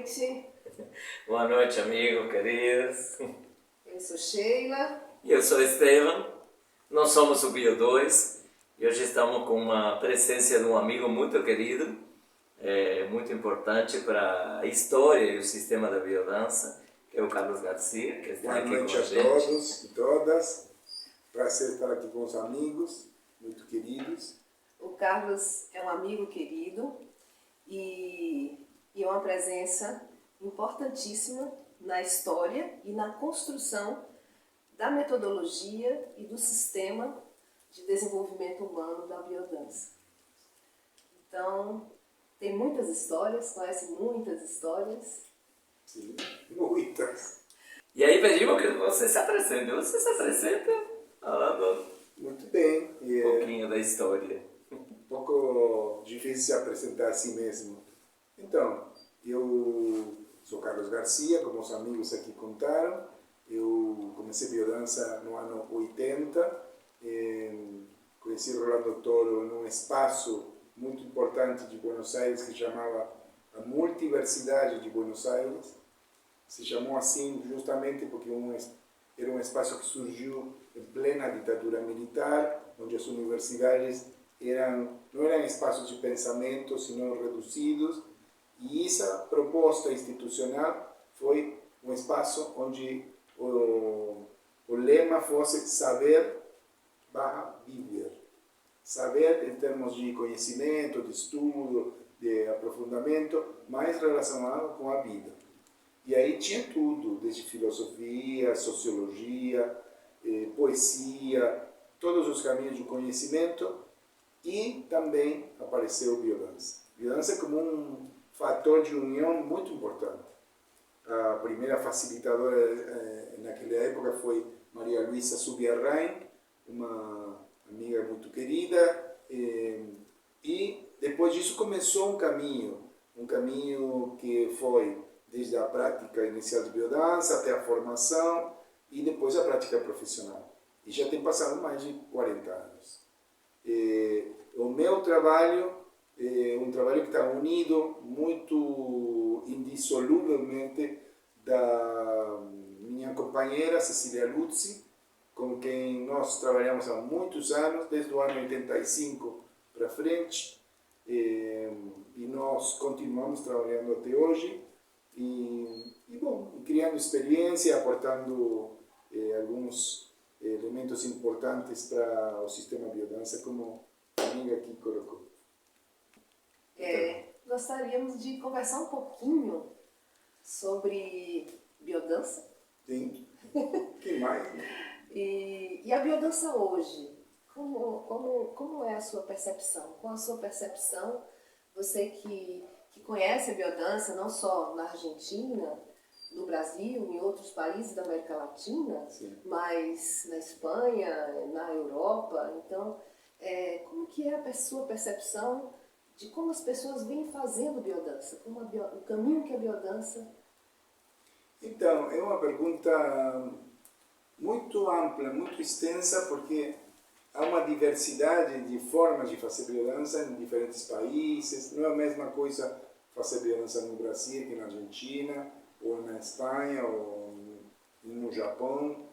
noite. Boa noite, amigo, queridos. Eu sou Sheila. E eu sou Estevam. Nós somos o Bio2 e hoje estamos com uma presença de um amigo muito querido, muito importante para a história e o sistema da biodança, que é o Carlos Garcia, que está aqui com a gente. Boa noite a todos e todas. Prazer estar aqui com os amigos, muito queridos. O Carlos é um amigo querido e é uma presença importantíssima na história e na construção da metodologia e do sistema de desenvolvimento humano da biodança. Então, tem muitas histórias, conhece muitas histórias. Sim, muitas. E aí pedimos que você se apresente. Você se apresenta falando Muito bem. um pouquinho da história. Um pouco difícil se apresentar assim mesmo. Então, eu sou Carlos Garcia, como os amigos aqui contaram. Eu comecei biodança no ano 80. Conheci Rolando Toro num espaço muito importante de Buenos Aires que chamava a Multiversidade de Buenos Aires. Se chamou assim justamente porque era um espaço que surgiu em plena ditadura militar, onde as universidades não eram espaços de pensamento, senão reduzidos, e essa proposta institucional foi um espaço onde o lema fosse saber/viver. Saber em termos de conhecimento, de estudo, de aprofundamento, mais relacionado com a vida. E aí tinha tudo, desde filosofia, sociologia, poesia, todos os caminhos de conhecimento, e também apareceu biodança. Biodança como um fator de união muito importante. A primeira facilitadora naquela época foi Maria Luisa Subiarrain, uma amiga muito querida, e depois disso começou um caminho que foi desde a prática inicial de biodança até a formação e depois a prática profissional. E já tem passado mais de 40 anos. O meu trabalho é um trabalho que está unido muito indissoluvelmente da minha companheira Cecília Luzzi, com quem nós trabalhamos há muitos anos, desde o ano 85 para frente, e nós continuamos trabalhando até hoje, criando experiência, aportando alguns elementos importantes para o sistema biodança, como a amiga aqui colocou. Gostaríamos de conversar um pouquinho sobre biodança. Sim. Que mais? E a biodança hoje, como é a sua percepção? Qual a sua percepção, você que conhece a biodança não só na Argentina, no Brasil, em outros países da América Latina, Sim, mas na Espanha, na Europa. Então, como que é a sua percepção de como as pessoas vêm fazendo biodança, o caminho que a biodança... Então, é uma pergunta muito ampla, muito extensa, porque há uma diversidade de formas de fazer biodança em diferentes países. Não é a mesma coisa fazer biodança no Brasil que na Argentina, ou na Espanha, ou no Japão.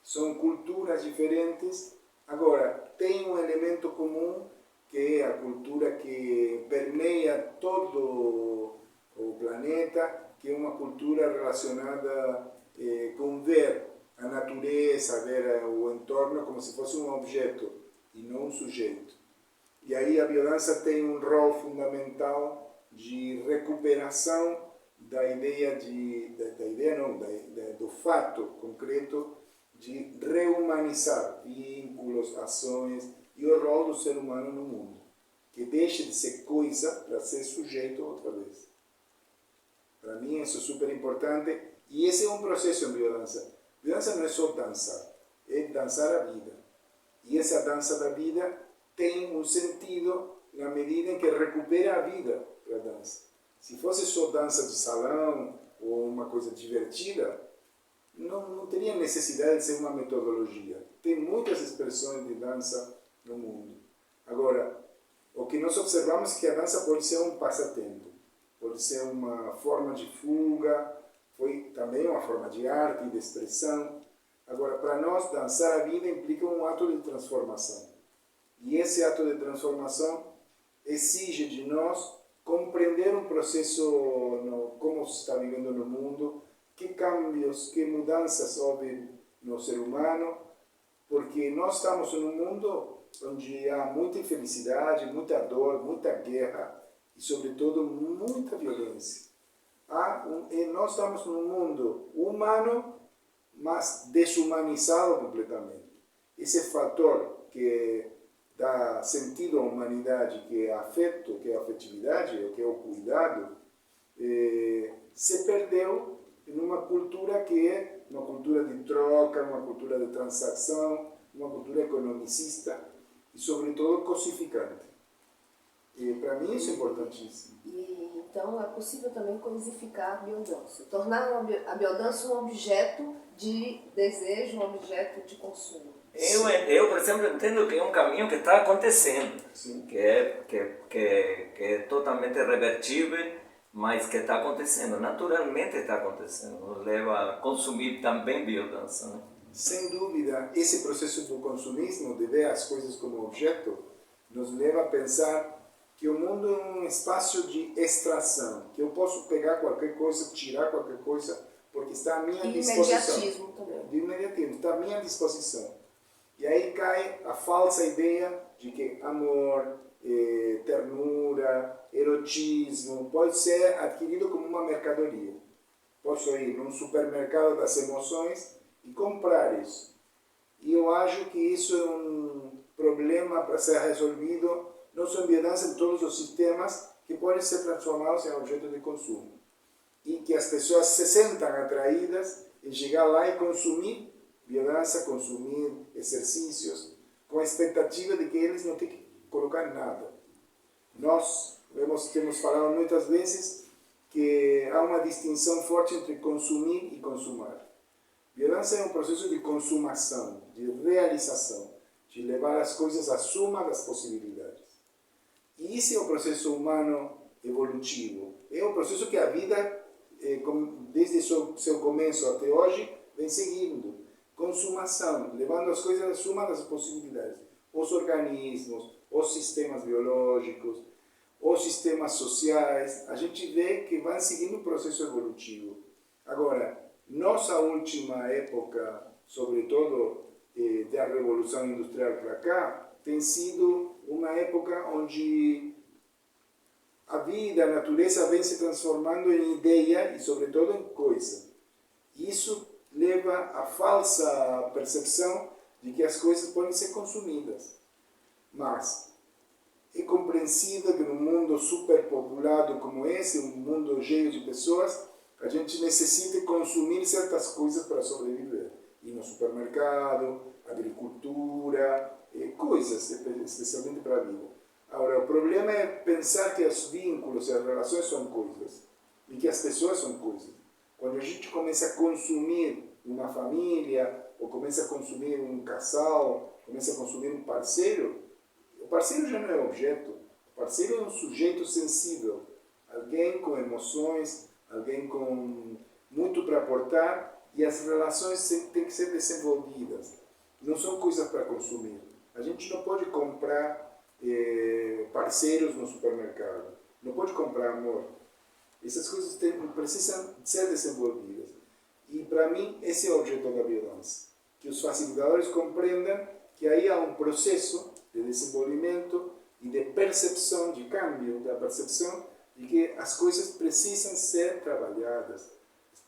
São culturas diferentes. Agora, tem um elemento comum, que é a cultura que permeia todo o planeta, que é uma cultura relacionada com ver a natureza, ver o entorno como se fosse um objeto e não um sujeito. E aí a biodança tem um rol fundamental de recuperação da ideia do fato concreto de rehumanizar vínculos, ações e o rol do ser humano no mundo, que deixe de ser coisa para ser sujeito outra vez. Para mim isso é super importante e esse é um processo em biodança. Biodança não é só dançar, é dançar a vida. E essa dança da vida tem um sentido na medida em que recupera a vida para a dança. Se fosse só dança de salão ou uma coisa divertida, não teria necessidade de ser uma metodologia. Tem muitas expressões de dança no mundo. Agora, o que nós observamos é que a dança pode ser um passatempo. pode ser uma forma de fuga, foi também uma forma de arte e de expressão. Agora, para nós, dançar a vida implica um ato de transformação. E esse ato de transformação exige de nós compreender um processo, como se está vivendo no mundo, que cambios, que mudanças houve no ser humano, porque nós estamos num mundo onde há muita infelicidade, muita dor, muita guerra e, sobretudo, muita violência. E nós estamos num mundo humano, mas desumanizado completamente. Esse fator que dá sentido à humanidade, que é afeto, que é a afetividade, que é o cuidado, se perdeu em uma cultura que é uma cultura de troca, uma cultura de transação, uma cultura economicista e, sobretudo, cosificante. E, para mim, isso é importantíssimo. E, então, é possível também cosificar a biodança, tornar a biodança um objeto de desejo, um objeto de consumo. Eu, por exemplo, entendo que é um caminho que está acontecendo, que é totalmente revertível, mas que está acontecendo, naturalmente está acontecendo, nos leva a consumir também biodança, né? Sem dúvida, esse processo do consumismo, de ver as coisas como objeto, nos leva a pensar que o mundo é um espaço de extração, que eu posso pegar qualquer coisa, tirar qualquer coisa, porque está à minha disposição. Imediatismo também. De imediatismo, está à minha disposição. E aí cai a falsa ideia de que amor, ternura, erotismo pode ser adquirido como uma mercadoria. Posso ir num supermercado das emoções e comprar isso. E eu acho que isso é um problema para ser resolvido, não só em biodança, em todos os sistemas que podem ser transformados em objeto de consumo. E que as pessoas se sentam atraídas em chegar lá e consumir biodança, consumir exercícios, com a expectativa de que eles não têm que colocar nada. Nós temos falado muitas vezes que há uma distinção forte entre consumir e consumar. Biodança é um processo de consumação, de realização, de levar as coisas à suma das possibilidades. E esse é o processo humano evolutivo. É um processo que a vida, desde seu começo até hoje, vem seguindo. Consumação, levando as coisas à suma das possibilidades. Os organismos, os sistemas biológicos, os sistemas sociais, a gente vê que vão seguindo um processo evolutivo. Agora, nossa última época, sobretudo da Revolução Industrial para cá, tem sido uma época onde a vida, a natureza vem se transformando em ideia e, sobretudo, em coisa. Isso leva à falsa percepção de que as coisas podem ser consumidas. Mas é compreensível que num mundo superpopulado como esse, um mundo cheio de pessoas, a gente necessita consumir certas coisas para sobreviver. Ir no supermercado, agricultura, coisas, especialmente para a vida. Agora, o problema é pensar que os vínculos e as relações são coisas e que as pessoas são coisas. Quando a gente começa a consumir uma família, ou começa a consumir um casal, começa a consumir um parceiro, o parceiro já não é objeto. O parceiro é um sujeito sensível, alguém com emoções, alguém com muito para aportar, e as relações têm que ser desenvolvidas. Não são coisas para consumir. A gente não pode comprar parceiros no supermercado. Não pode comprar amor. Essas coisas precisam ser desenvolvidas. E, para mim, esse é o objeto da biodança. Que os facilitadores compreendam que aí há um processo de desenvolvimento e de percepção, de câmbio, da percepção de que as coisas precisam ser trabalhadas.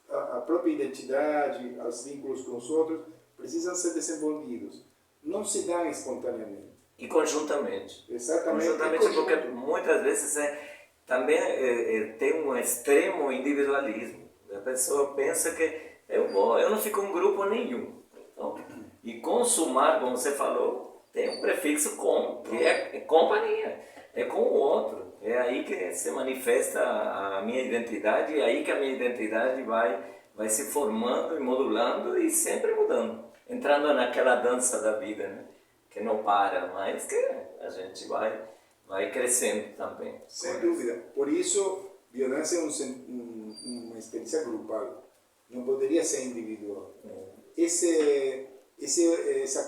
A própria identidade, os vínculos com os outros, precisam ser desenvolvidos. Não se dão espontaneamente. E conjuntamente. Exatamente. Conjuntamente, porque muitas vezes também tem um extremo individualismo. A pessoa pensa que eu não fico em grupo nenhum. Então, e consumar, como você falou, tem um prefixo com, que é companhia, é com o outro. É aí que se manifesta a minha identidade, e é aí que a minha identidade vai se formando e modulando e sempre mudando. Entrando naquela dança da vida, né? Que não para, mas que a gente vai crescendo também. Sem dúvida. Por isso, Biodança é uma experiência grupal, não poderia ser individual. Essa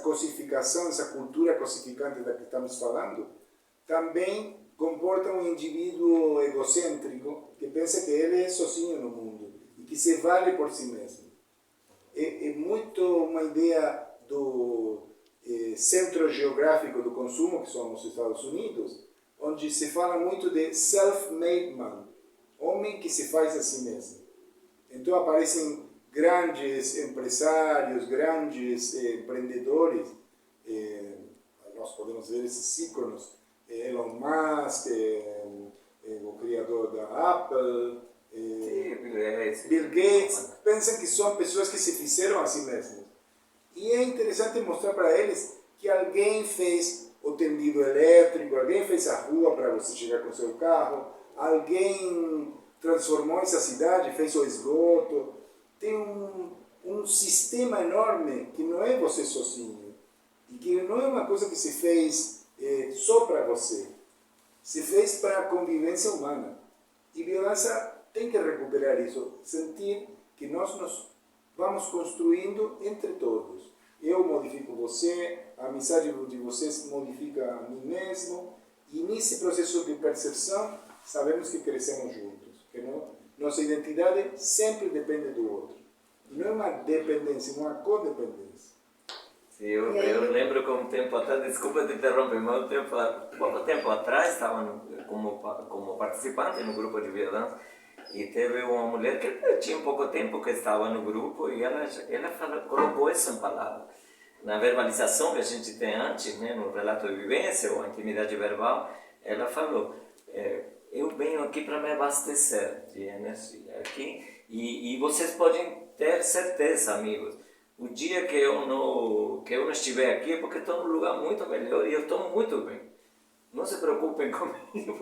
cosificação, essa cultura cosificante da que estamos falando, também comporta um indivíduo egocêntrico que pensa que ele é sozinho no mundo e que se vale por si mesmo. É muito uma ideia do centro geográfico do consumo, que são os Estados Unidos, onde se fala muito de self-made man, homem que se faz a si mesmo. Então aparecem grandes empresários, grandes empreendedores, nós podemos ver esses íconos, Elon Musk, o criador da Apple, Bill Gates, pensam que são pessoas que se fizeram a si mesmos. E é interessante mostrar para eles que alguém fez o tendido elétrico, alguém fez a rua para você chegar com o seu carro, alguém transformou essa cidade, fez o esgoto. Tem um sistema enorme que não é você sozinho e que não é uma coisa que se fez só para você, se fez para a convivência humana. E Biodança tem que recuperar isso, sentir que nós nos vamos construindo entre todos. Eu modifico você, a amizade de vocês modifica a mim mesmo, e nesse processo de percepção sabemos que crescemos juntos, que nossa identidade sempre depende do outro. E não é uma dependência, é uma codependência. Sim, eu lembro que um tempo atrás, desculpa te interromper, mas pouco tempo atrás estava como participante no grupo de biodança e teve uma mulher que tinha pouco tempo que estava no grupo e ela colocou isso em palavras. Na verbalização que a gente tem antes, né, no relato de vivência ou a intimidade verbal, ela falou, eu venho aqui para me abastecer de energia aqui e vocês podem ter certeza, amigos, o dia que eu não estiver aqui é porque estou num lugar muito melhor e eu estou muito bem. Não se preocupem comigo,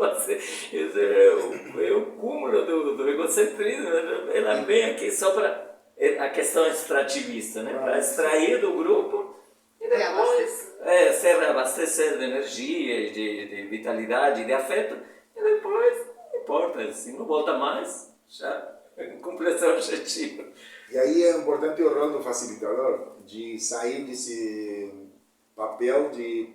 é o cúmulo do egocentrismo. Ela vem aqui só para a questão extrativista, né? Para extrair do grupo e depois se reabastecer de energia, de vitalidade, de afeto, e depois, não importa, se não volta mais, já cumpriu seu objetivo. E aí é importante o rol do facilitador, de sair desse papel de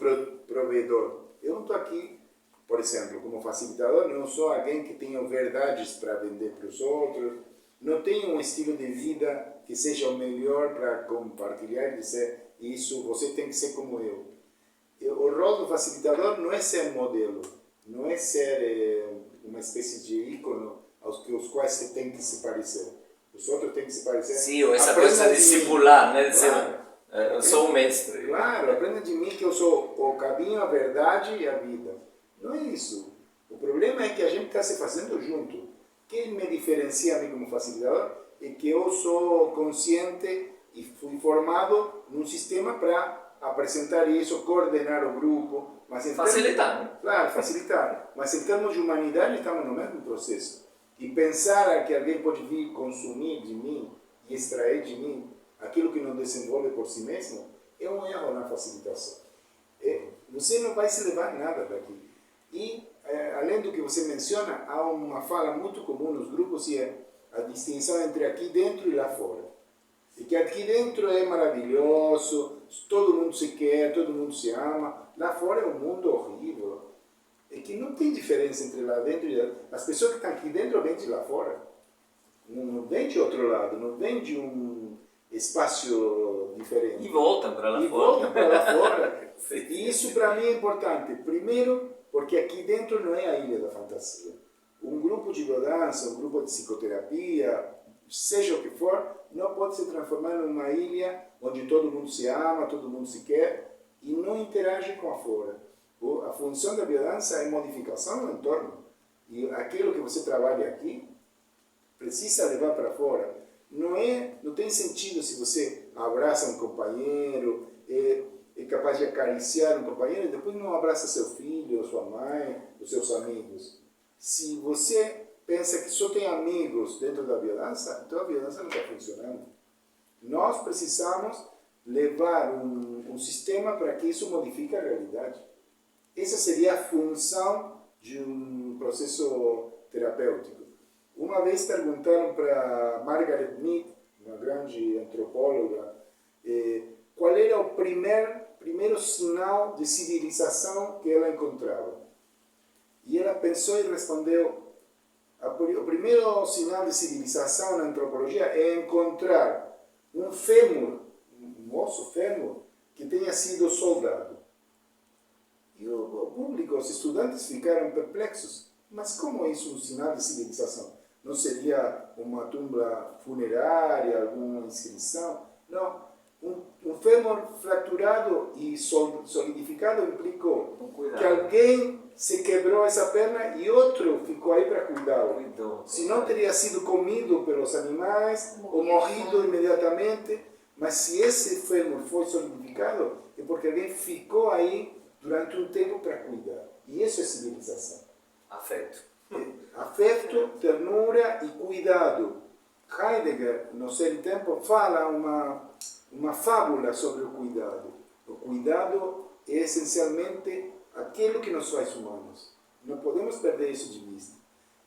provedor. Eu não estou aqui, por exemplo, como facilitador, não sou alguém que tenha verdades para vender para os outros, não tenho um estilo de vida que seja o melhor para compartilhar e dizer isso, você tem que ser como eu. O rol do facilitador não é ser modelo, não é ser uma espécie de ícone aos quais você tem que se parecer. Os outros têm que se parecer. Sim, ou essa coisa de discipular, né? De claro. ser, eu sou o mestre. Claro, aprenda de mim que eu sou o caminho, a verdade e a vida. Não é isso. O problema é que a gente está se fazendo junto. O que me diferencia a mim como facilitador é que eu sou consciente e fui formado num sistema para apresentar isso, coordenar o grupo. Mas Facilitar, né? Claro, facilitar. Mas em termos de humanidade estamos no mesmo processo. E pensar que alguém pode vir consumir de mim e extrair de mim aquilo que não desenvolve por si mesmo é um erro na facilitação. Você não vai se levar nada daqui. E, além do que você menciona, há uma fala muito comum nos grupos e é a distinção entre aqui dentro e lá fora. E que aqui dentro é maravilhoso, todo mundo se quer, todo mundo se ama. Lá fora é um mundo horrível. É que não tem diferença entre lá dentro e lá fora. As pessoas que estão aqui dentro vêm de lá fora. Não vêm de outro lado, não vêm de um espaço diferente. E voltam para lá fora. E voltam para lá fora. E isso para mim é importante. Primeiro, porque aqui dentro não é a ilha da fantasia. Um grupo de biodança, um grupo de psicoterapia, seja o que for, não pode se transformar numa ilha onde todo mundo se ama, todo mundo se quer e não interage com a fora. A função da biodança é modificação no entorno. E aquilo que você trabalha aqui precisa levar para fora. Não tem sentido se você abraça um companheiro, é capaz de acariciar um companheiro e depois não abraça seu filho, sua mãe, os seus amigos. Se você pensa que só tem amigos dentro da biodança, então a biodança não está funcionando. Nós precisamos levar um sistema para que isso modifique a realidade. Essa seria a função de um processo terapêutico. Uma vez perguntaram para Margaret Mead, uma grande antropóloga, qual era o primeiro sinal de civilização que ela encontrava. E ela pensou e respondeu: o primeiro sinal de civilização na antropologia é encontrar um fêmur, um osso fêmur, que tenha sido soldado. E o público, os estudantes ficaram perplexos. Mas como é isso um sinal de civilização? Não seria uma tumba funerária, alguma inscrição? Não. Um fêmur fraturado e solidificado implicou que alguém se quebrou essa perna e outro ficou aí para cuidá-lo. Se não teria sido comido pelos animais ou morrido imediatamente, mas se esse fêmur foi solidificado é porque alguém ficou aí durante um tempo para cuidar. E isso é civilização. Afeto. Afeto, ternura e cuidado. Heidegger, no Ser e Tempo, fala uma fábula sobre o cuidado. O cuidado é essencialmente aquilo que nos faz humanos. Não podemos perder isso de vista.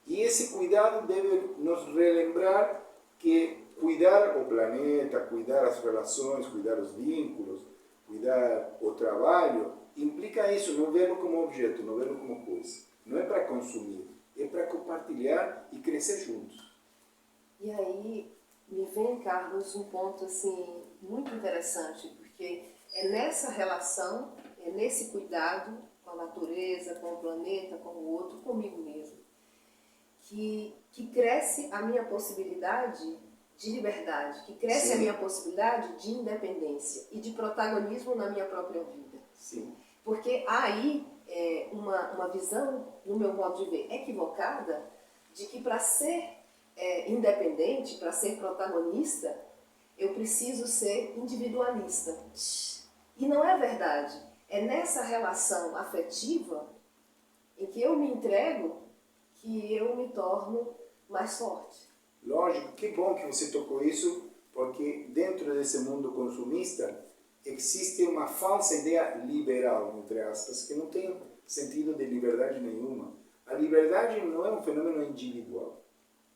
E esse cuidado deve nos relembrar que cuidar o planeta, cuidar as relações, cuidar os vínculos, cuidar o trabalho, implica isso, não vê-lo como objeto, não vê-lo como coisa. Não é para consumir, é para compartilhar e crescer juntos. E aí me vem, Carlos, um ponto assim muito interessante, porque é nessa relação, é nesse cuidado com a natureza, com o planeta, com o outro, comigo mesmo, que cresce a minha possibilidade de liberdade, que cresce Sim. a minha possibilidade de independência e de protagonismo na minha própria vida. Sim. Porque há aí uma visão, no meu modo de ver, equivocada, de que para ser independente, para ser protagonista, eu preciso ser individualista. E não é verdade. É nessa relação afetiva em que eu me entrego que eu me torno mais forte. Lógico, que bom que você tocou isso, porque dentro desse mundo consumista existe uma falsa ideia liberal, entre aspas, que não tem sentido de liberdade nenhuma. A liberdade não é um fenômeno individual.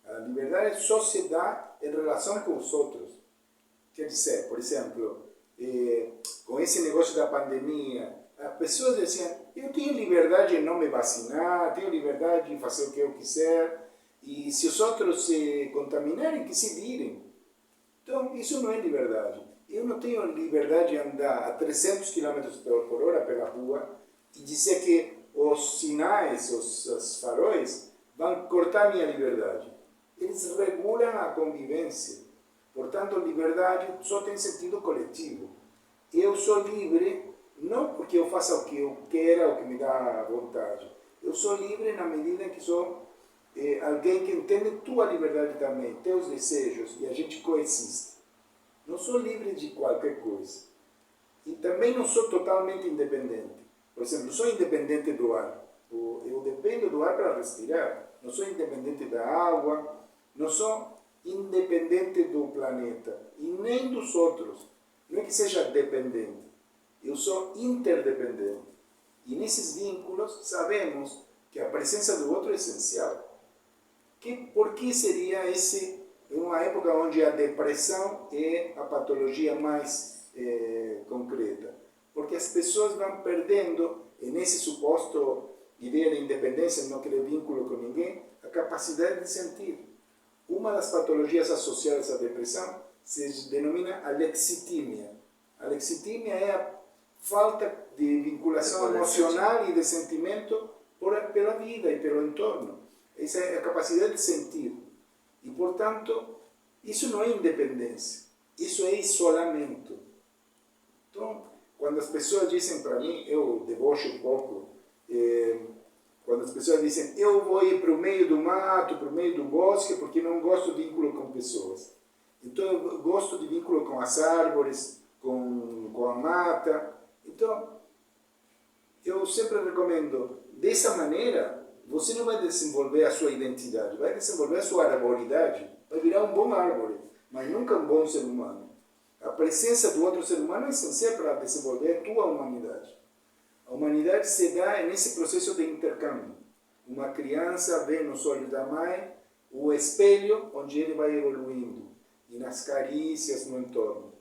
A liberdade só se dá em relação com os outros. Quer dizer, por exemplo, com esse negócio da pandemia, as pessoas diziam: eu tenho liberdade de não me vacinar, tenho liberdade de fazer o que eu quiser, e se os outros se contaminarem, que se virem. Então, isso não é liberdade. Eu não tenho liberdade de andar a 300 km por hora pela rua e dizer que os sinais, os faróis, vão cortar minha liberdade. Eles regulam a convivência. Portanto, liberdade só tem sentido coletivo. Eu sou livre não porque eu faça o que eu quero, o que me dá vontade. Eu sou livre na medida em que sou alguém que entende tua liberdade também, teus desejos, e a gente coexiste. Não sou livre de qualquer coisa. E também não sou totalmente independente. Por exemplo, sou independente do ar. Eu dependo do ar para respirar. Não sou independente da água. Não sou independente do planeta. E nem dos outros. Não é que seja dependente. Eu sou interdependente. E nesses vínculos sabemos que a presença do outro é essencial. Por que seria uma época onde a depressão é a patologia mais concreta? Porque as pessoas vão perdendo, nesse suposto ideia de independência, não querer vínculo com ninguém, a capacidade de sentir. Uma das patologias associadas à depressão se denomina alexitimia. A alexitimia é a falta de vinculação emocional e de sentimento pela vida e pelo entorno. Essa é a capacidade de sentir. E, portanto, isso não é independência. Isso é isolamento. Então, quando as pessoas dizem para mim, eu debocho um pouco, quando as pessoas dizem: eu vou ir para o meio do mato, para o meio do bosque, porque não gosto de vínculo com pessoas. Então, eu gosto de vínculo com as árvores, com a mata. Então, eu sempre recomendo, dessa maneira, você não vai desenvolver a sua identidade, vai desenvolver a sua arboridade, vai virar um bom árvore, mas nunca um bom ser humano. A presença do outro ser humano é essencial para desenvolver a tua humanidade. A humanidade se dá nesse processo de intercâmbio. Uma criança vê nos olhos da mãe o espelho onde ele vai evoluindo, e nas carícias no entorno.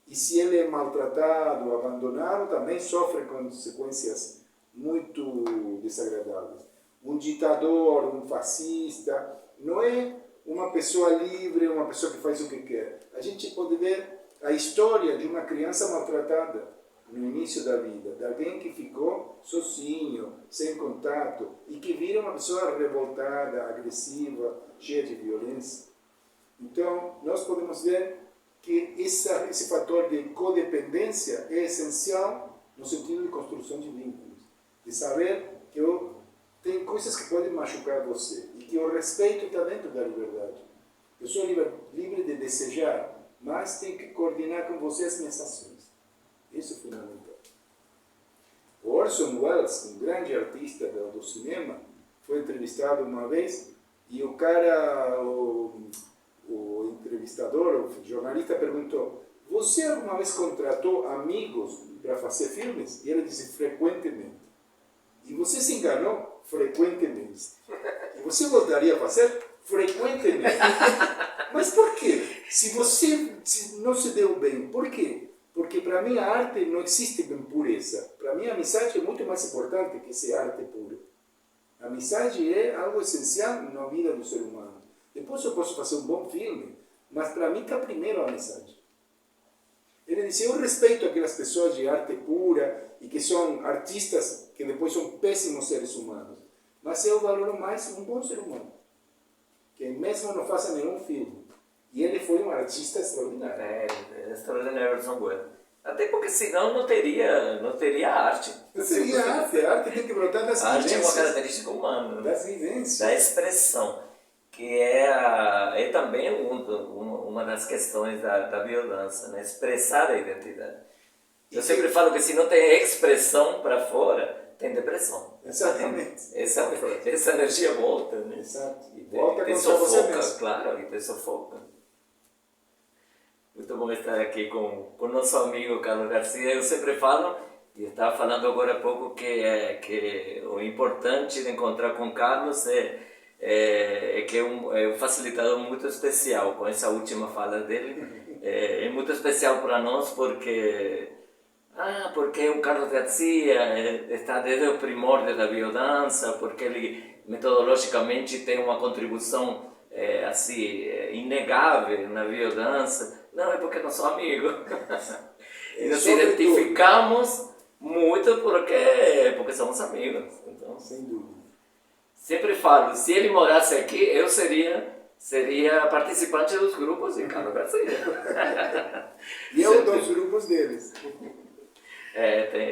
E se ele é maltratado, abandonado, também sofre consequências muito desagradáveis. Um ditador, um fascista, não é uma pessoa livre, uma pessoa que faz o que quer. A gente pode ver a história de uma criança maltratada no início da vida, de alguém que ficou sozinho, sem contato, e que vira uma pessoa revoltada, agressiva, cheia de violência. Então, nós podemos ver que esse fator de codependência é essencial no sentido de construção de vínculos, de saber que tem coisas que podem machucar você e que o respeito está dentro da liberdade. Eu sou livre de desejar, mas tem que coordenar com você as minhas ações. Isso é fundamental. O Orson Welles, um grande artista do cinema, foi entrevistado uma vez e o cara, o entrevistador, o jornalista perguntou: você alguma vez contratou amigos para fazer filmes? E ele disse: frequentemente. E você se enganou? Frequentemente. E você voltaria a fazer? Frequentemente. Mas por quê? Se você não se deu bem, por quê? Porque para mim a arte não existe em pureza. Para mim a amizade é muito mais importante que ser arte pura. A amizade é algo essencial na vida do ser humano. Depois eu posso fazer um bom filme, mas para mim está primeiro a amizade. Ele disse: eu respeito aquelas pessoas de arte pura e que são artistas que depois são péssimos seres humanos, mas eu valoro mais um bom ser humano, que mesmo não faça nenhum filme. E ele foi um artista extraordinário. É extraordinário, Orson Welles. Até porque senão não teria arte. Não seria arte. A arte tem que brotar das a vivências. A arte é uma característica humana. Das vivências. Da expressão, que é também uma das questões da biodança, né? Expressar a identidade. Eu sempre falo que se não tem expressão para fora, tem depressão. Exatamente. Essa energia volta, né? Exato. E Volta te contra você sufoca, mesmo. claro, e te sufoca. Muito bom estar aqui com o nosso amigo Carlos Garcia. Eu sempre falo, e estava falando agora há pouco, que o importante de encontrar com Carlos é que é um facilitador muito especial. Com essa última fala dele, é muito especial para nós porque o Carlos Garcia está desde o primórdio da biodança, porque ele metodologicamente tem uma contribuição inegável na biodança. Não, é porque nós somos amigos. E nos identificamos muito porque somos amigos. Então, sem dúvida. Sempre falo, se ele morasse aqui, eu seria participante dos grupos de Carlos Garcia. E eu dos grupos deles.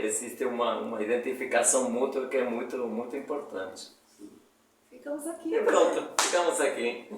Existe uma identificação mútua que é muito, muito importante. Ficamos aqui. E pronto, ficamos aqui.